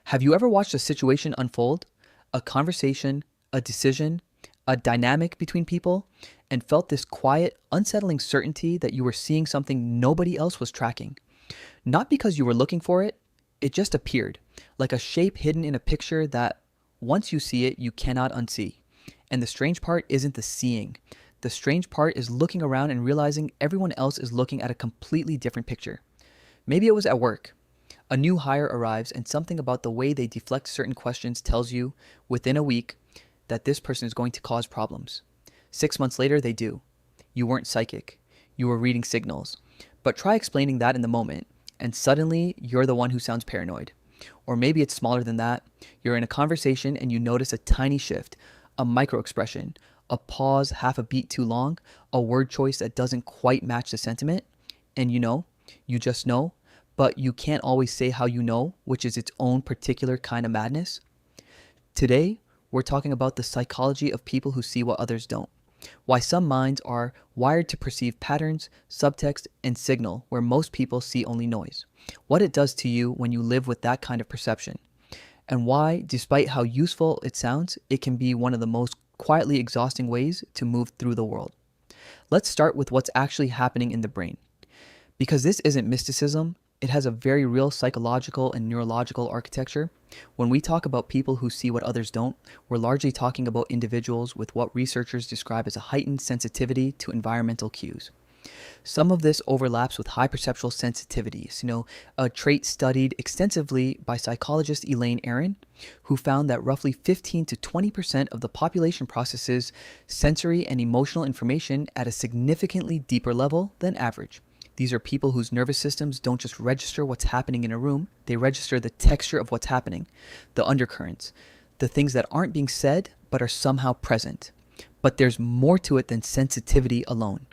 Have you ever watched a situation unfold, a conversation, a decision, a dynamic between people, and felt this quiet, unsettling certainty that you were seeing something nobody else was tracking? Not because you were looking for it, it just appeared, like a shape hidden in a picture that, once you see it, you cannot unsee. And the strange part isn't the seeing. The strange part is looking around and realizing everyone else is looking at a completely different picture. Maybe it was at work. A new hire arrives, and something about the way they deflect certain questions tells you, within a week, that this person is going to cause problems. 6 months later, they do. You weren't psychic. You were reading signals. But try explaining that in the moment, and suddenly you're the one who sounds paranoid. Or maybe it's smaller than that. You're in a conversation and you notice a tiny shift, a micro expression, a pause half a beat too long, a word choice that doesn't quite match the sentiment. And you just know, but you can't always say how you know, which is its own particular kind of madness. Today, we're talking about the psychology of people who see what others don't. Why some minds are wired to perceive patterns, subtext, and signal where most people see only noise. What it does to you when you live with that kind of perception. And why, despite how useful it sounds, it can be one of the most quietly exhausting ways to move through the world. Let's start with what's actually happening in the brain. Because this isn't mysticism, it has a very real psychological and neurological architecture. When we talk about people who see what others don't, we're largely talking about individuals with what researchers describe as a heightened sensitivity to environmental cues. Some of this overlaps with high perceptual sensitivities, a trait studied extensively by psychologist Elaine Aron, who found that roughly 15 to 20% of the population processes sensory and emotional information at a significantly deeper level than average. These are people whose nervous systems don't just register what's happening in a room, they register the texture of what's happening, the undercurrents, the things that aren't being said but are somehow present. But there's more to it than sensitivity alone.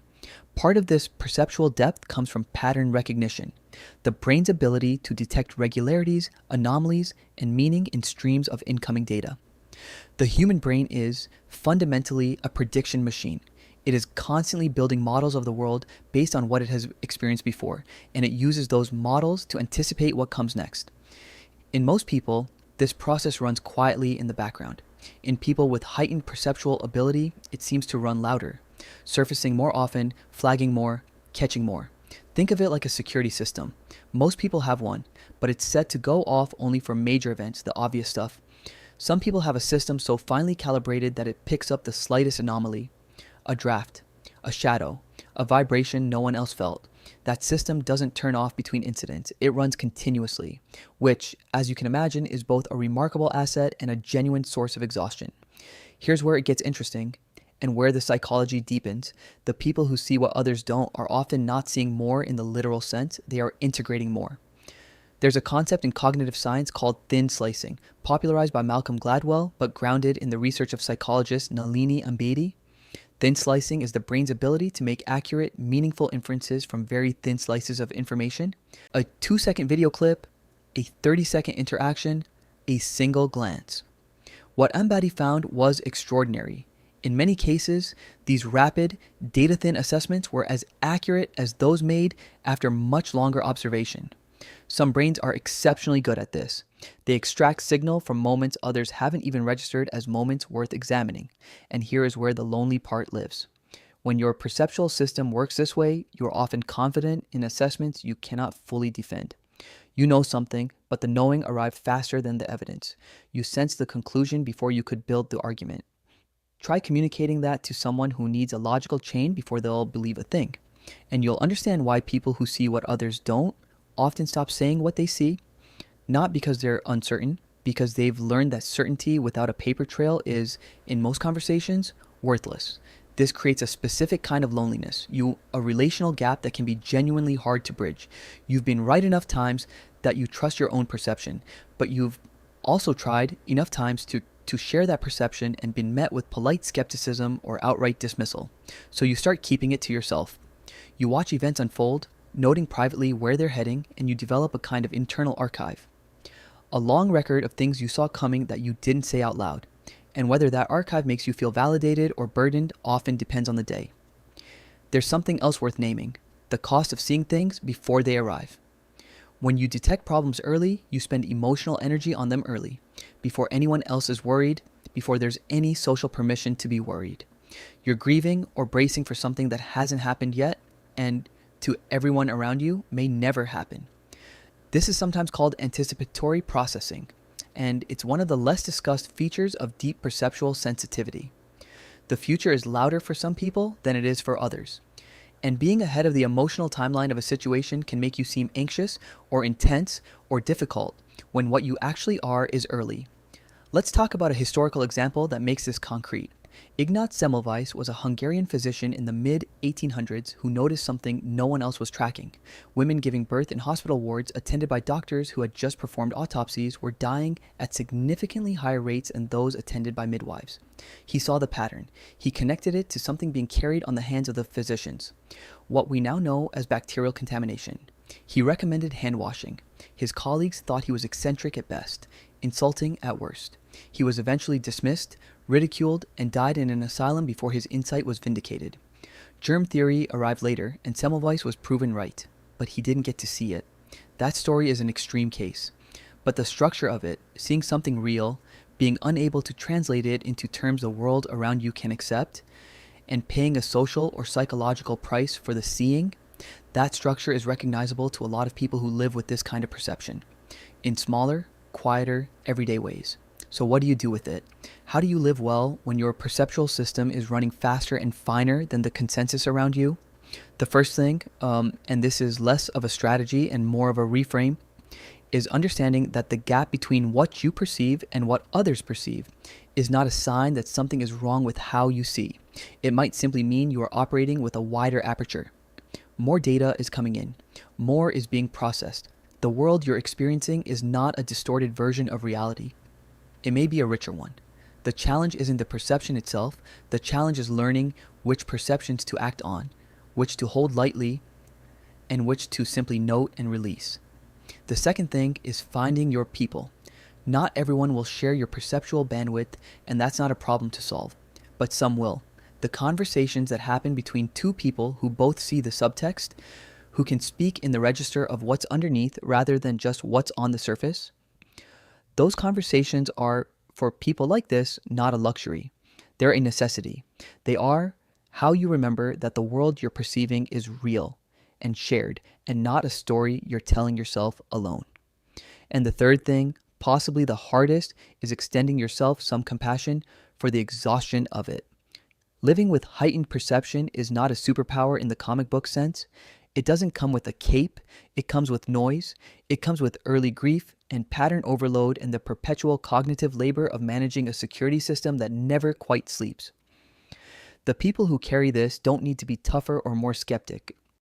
Part of this perceptual depth comes from pattern recognition, the brain's ability to detect regularities, anomalies, and meaning in streams of incoming data. The human brain is fundamentally a prediction machine. It is constantly building models of the world based on what it has experienced before, and it uses those models to anticipate what comes next. In most people, this process runs quietly in the background. In people with heightened perceptual ability, it seems to run louder, surfacing more often, flagging more, catching more. Think of it like a security system. Most people have one, but it's set to go off only for major events, the obvious stuff. Some people have a system so finely calibrated that it picks up the slightest anomaly. A draft, a shadow, a vibration no one else felt. That system doesn't turn off between incidents. It runs continuously, which, as you can imagine, is both a remarkable asset and a genuine source of exhaustion. Here's where it gets interesting, and where the psychology deepens. The people who see what others don't are often not seeing more in the literal sense, they are integrating more. There's a concept in cognitive science called thin slicing, popularized by Malcolm Gladwell, but grounded in the research of psychologist Nalini Ambedi. Thin slicing is the brain's ability to make accurate, meaningful inferences from very thin slices of information. A 2-second video clip, a 30-second interaction, a single glance. What Ambadi found was extraordinary. In many cases, these rapid, data-thin assessments were as accurate as those made after much longer observation. Some brains are exceptionally good at this. They extract signal from moments others haven't even registered as moments worth examining. And here is where the lonely part lives. When your perceptual system works this way, you are often confident in assessments you cannot fully defend. You know something, but the knowing arrived faster than the evidence. You sense the conclusion before you could build the argument. Try communicating that to someone who needs a logical chain before they'll believe a thing. And you'll understand why people who see what others don't often stop saying what they see, not because they're uncertain, because they've learned that certainty without a paper trail is, in most conversations, worthless. This creates a specific kind of loneliness, a relational gap that can be genuinely hard to bridge. You've been right enough times that you trust your own perception, but you've also tried enough times to share that perception and been met with polite skepticism or outright dismissal. So you start keeping it to yourself. You watch events unfold, noting privately where they're heading, and you develop a kind of internal archive. A long record of things you saw coming that you didn't say out loud. And whether that archive makes you feel validated or burdened often depends on the day. There's something else worth naming, the cost of seeing things before they arrive. When you detect problems early, you spend emotional energy on them early, before anyone else is worried, before there's any social permission to be worried. You're grieving or bracing for something that hasn't happened yet, and to everyone around you may never happen. This is sometimes called anticipatory processing, and it's one of the less discussed features of deep perceptual sensitivity. The future is louder for some people than it is for others. And being ahead of the emotional timeline of a situation can make you seem anxious or intense or difficult when what you actually are is early. Let's talk about a historical example that makes this concrete. Ignaz Semmelweis was a Hungarian physician in the mid-1800s who noticed something no one else was tracking. Women giving birth in hospital wards attended by doctors who had just performed autopsies were dying at significantly higher rates than those attended by midwives. He saw the pattern. He connected it to something being carried on the hands of the physicians, what we now know as bacterial contamination. He recommended hand washing. His colleagues thought he was eccentric at best, insulting at worst. He was eventually dismissed, ridiculed, and died in an asylum before his insight was vindicated. Germ theory arrived later, and Semmelweis was proven right, but he didn't get to see it. That story is an extreme case. But the structure of it, seeing something real, being unable to translate it into terms the world around you can accept, and paying a social or psychological price for the seeing, that structure is recognizable to a lot of people who live with this kind of perception, in smaller, quieter, everyday ways. So what do you do with it? How do you live well when your perceptual system is running faster and finer than the consensus around you? The first thing, and this is less of a strategy and more of a reframe, is understanding that the gap between what you perceive and what others perceive is not a sign that something is wrong with how you see. It might simply mean you are operating with a wider aperture. More data is coming in. More is being processed. The world you're experiencing is not a distorted version of reality. It may be a richer one. The challenge isn't the perception itself. The challenge is learning which perceptions to act on, which to hold lightly, and which to simply note and release. The second thing is finding your people. Not everyone will share your perceptual bandwidth, and that's not a problem to solve, but some will. The conversations that happen between two people who both see the subtext, who can speak in the register of what's underneath rather than just what's on the surface, those conversations are, for people like this, not a luxury. They're a necessity. They are how you remember that the world you're perceiving is real and shared and not a story you're telling yourself alone. And the third thing, possibly the hardest, is extending yourself some compassion for the exhaustion of it. Living with heightened perception is not a superpower in the comic book sense. It doesn't come with a cape. It comes with noise. It comes with early grief and pattern overload and the perpetual cognitive labor of managing a security system that never quite sleeps. The people who carry this don't need to be tougher or more skeptic.